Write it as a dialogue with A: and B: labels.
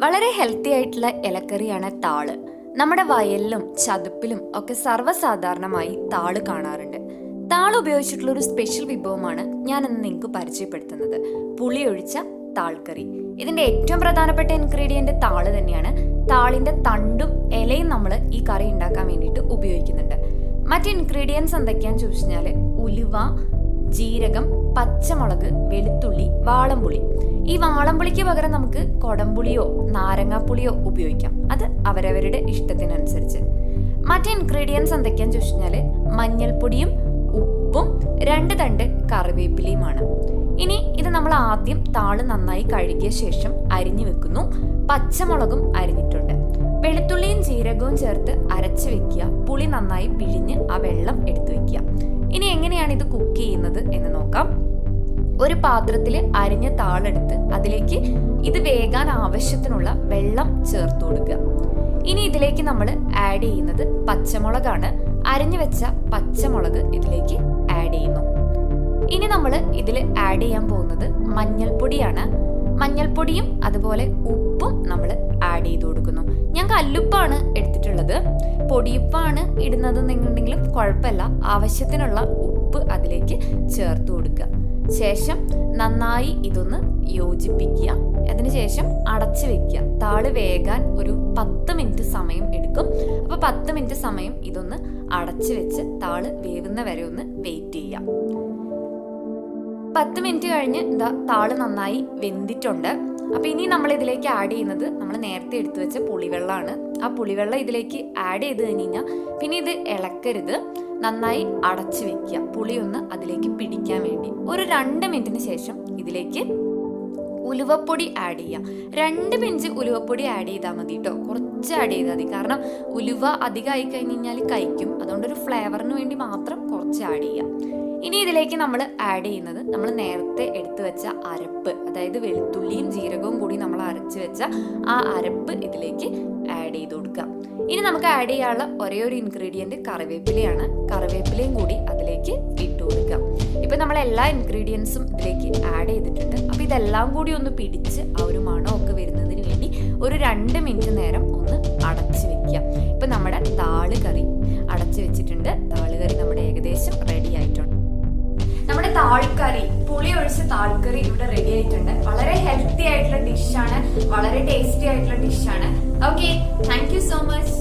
A: വളരെ ഹെൽത്തി ആയിട്ടുള്ള ഇലക്കറിയാണ് താള്. നമ്മുടെ വയലിലും ചതുപ്പിലും ഒക്കെ സർവ്വസാധാരണമായി താള് കാണാറുണ്ട്. താള് ഉപയോഗിച്ചിട്ടുള്ള ഒരു സ്പെഷ്യൽ വിഭവമാണ് ഞാൻ ഇന്ന് നിങ്ങൾക്ക് പരിചയപ്പെടുത്തുന്നത്, പുളിയൊഴിച്ച താൾക്കറി. ഇതിന്റെ ഏറ്റവും പ്രധാനപ്പെട്ട ഇൻഗ്രീഡിയന്റ് താള് തന്നെയാണ്. താളിന്റെ തണ്ടും ഇലയും നമ്മൾ ഈ കറി ഉണ്ടാക്കാൻ വേണ്ടിയിട്ട് ഉപയോഗിക്കുന്നുണ്ട്. മറ്റ് ഇൻഗ്രീഡിയൻസ് എന്തൊക്കെയാന്ന് ചോദിച്ചാൽ ഉലുവ, ജീരകം, പച്ചമുളക്, വെളുത്തുള്ളി, വാളംപുളി. ഈ വാളംപുളിക്ക് പകരം നമുക്ക് കൊടംപുളിയോ നാരങ്ങാപ്പുളിയോ ഉപയോഗിക്കാം. അത് അവരവരുടെ ഇഷ്ടത്തിനനുസരിച്ച്. മറ്റ് ഇൻഗ്രീഡിയൻസ് എന്തൊക്കെയാന്ന് ചോദിച്ചാൽ മഞ്ഞൾപ്പൊടിയും ഉപ്പും 2 തണ്ട് കറിവേപ്പിലയുമാണ്. ഇനി ഇത് നമ്മൾ ആദ്യം താള് നന്നായി കഴുകിയ ശേഷം അരിഞ്ഞു വെക്കുന്നു. പച്ചമുളകും അരിഞ്ഞിട്ടുണ്ട്. വെളുത്തുള്ളിയും ജീരകവും ചേർത്ത് അരച്ച് വെക്കുക. പുളി നന്നായി പിഴിഞ്ഞ് ആ വെള്ളം എടുത്തു വെക്കുക. ഇനി എങ്ങനെയാണ് ഇത് കുക്ക് ചെയ്യുന്നത് എന്ന് നോക്കാം. ഒരു പാത്രത്തിൽ അരിഞ്ഞ താളെടുത്ത് അതിലേക്ക് ഇത് വേകാൻ ആവശ്യത്തിനുള്ള വെള്ളം ചേർത്ത് കൊടുക്കുക. ഇനി ഇതിലേക്ക് നമ്മൾ ആഡ് ചെയ്യുന്നത് പച്ചമുളകാണ്. അരിഞ്ഞു വെച്ച പച്ചമുളക് ഇതിലേക്ക് ആഡ് ചെയ്യുന്നു. ഇനി നമ്മൾ ഇതിൽ ആഡ് ചെയ്യാൻ പോകുന്നത് മഞ്ഞൾപ്പൊടിയാണ്. മഞ്ഞൾപ്പൊടിയും അതുപോലെ ഉപ്പും നമ്മൾ ആഡ് ചെയ്ത് കൊടുക്കുന്നു. ഞാൻ കല്ലുപ്പാണ് എടുത്തിട്ടുള്ളത്. പൊടിയുപ്പാണ് ഇടുന്നതെന്നുണ്ടെങ്കിലും കുഴപ്പമില്ല. ആവശ്യത്തിനുള്ള ഉപ്പ് അതിലേക്ക് ചേർത്ത് കൊടുക്കുക. ശേഷം നന്നായി ഇതൊന്ന് യോജിപ്പിക്കുക. അതിനുശേഷം അടച്ചു വെക്കുക. താള് വേകാൻ ഒരു 10 മിനിറ്റ് സമയം എടുക്കും. അപ്പോൾ 10 മിനിറ്റ് സമയം ഇതൊന്ന് അടച്ചു വെച്ച് താള് വേവുന്ന വരെ ഒന്ന് വെയിറ്റ് ചെയ്യാം. 10 മിനിറ്റ് കഴിഞ്ഞ് താള് നന്നായി വെന്തിട്ടുണ്ട്. അപ്പോൾ ഇനി നമ്മൾ ഇതിലേക്ക് ആഡ് ചെയ്യുന്നത് നമ്മൾ നേരത്തെ എടുത്തു വെച്ച പുളിവെള്ളമാണ്. ആ പുളിവെള്ളം ഇതിലേക്ക് ആഡ് ചെയ്ത് കഴിഞ്ഞാൽ പിന്നെ ഇത് ഇളക്കരുത്. നന്നായി അടച്ചു വെക്കുക. പുളിയൊന്ന് അതിലേക്ക് പിടിക്കാൻ വേണ്ടി. ഒരു 2 മിനിറ്റിന് ശേഷം ഇതിലേക്ക് ഉലുവപ്പൊടി ആഡ് ചെയ്യുക. 2 പിഞ്ച് ഉലുവപ്പൊടി ആഡ് ചെയ്താൽ മതി കേട്ടോ. കുറച്ച് ആഡ് ചെയ്താൽ മതി. കാരണം ഉലുവ അധികമായി കഴിഞ്ഞാൽ കഴിക്കും. അതുകൊണ്ടൊരു ഫ്ലേവറിന് വേണ്ടി മാത്രം കുറച്ച് ആഡ് ചെയ്യാം. ഇനി ഇതിലേക്ക് നമ്മൾ ആഡ് ചെയ്യുന്നത് നമ്മൾ നേരത്തെ എടുത്തു വെച്ച അരപ്പ്, അതായത് വെളുത്തുള്ളിയും ജീരകവും കൂടി നമ്മൾ അരച്ച് വെച്ച ആ അരപ്പ് ഇതിലേക്ക് ആഡ് ചെയ്ത് കൊടുക്കുക. ഇനി നമുക്ക് ആഡ് ചെയ്യാനുള്ള ഒരേ ഒരു ഇൻഗ്രീഡിയൻറ്റ് കറിവേപ്പിലയാണ്. കറിവേപ്പിലയും കൂടി അതിലേക്ക് ഇട്ട് കൊടുക്കുക. ഇപ്പം നമ്മൾ എല്ലാ ഇൻഗ്രീഡിയൻസും ഇതിലേക്ക് ആഡ് ചെയ്തിട്ടുണ്ട്. അപ്പോൾ ഇതെല്ലാം കൂടി ഒന്ന് പിടിച്ച് ആ ഒരു മണമൊക്കെ വരുന്നതിന് വേണ്ടി ഒരു 2 മിനിറ്റ് നേരം ഒന്ന് അടച്ച് വെക്കുക. ഇപ്പം നമ്മുടെ താള് കറി അടച്ച് വെച്ചിട്ടുണ്ട്. താള് കറി നമ്മുടെ ഏകദേശം റെഡി ആയിട്ടുണ്ട്. നമ്മുടെ താൾക്കറി, പുളി ഒഴിച്ച താൾക്കറി ഇവിടെ റെഡി ആയിട്ടുണ്ട്. വളരെ ഹെൽത്തി ആയിട്ടുള്ള ഡിഷാണ്, വളരെ ടേസ്റ്റി ആയിട്ടുള്ള ഡിഷാണ്. Okay, thank you so much.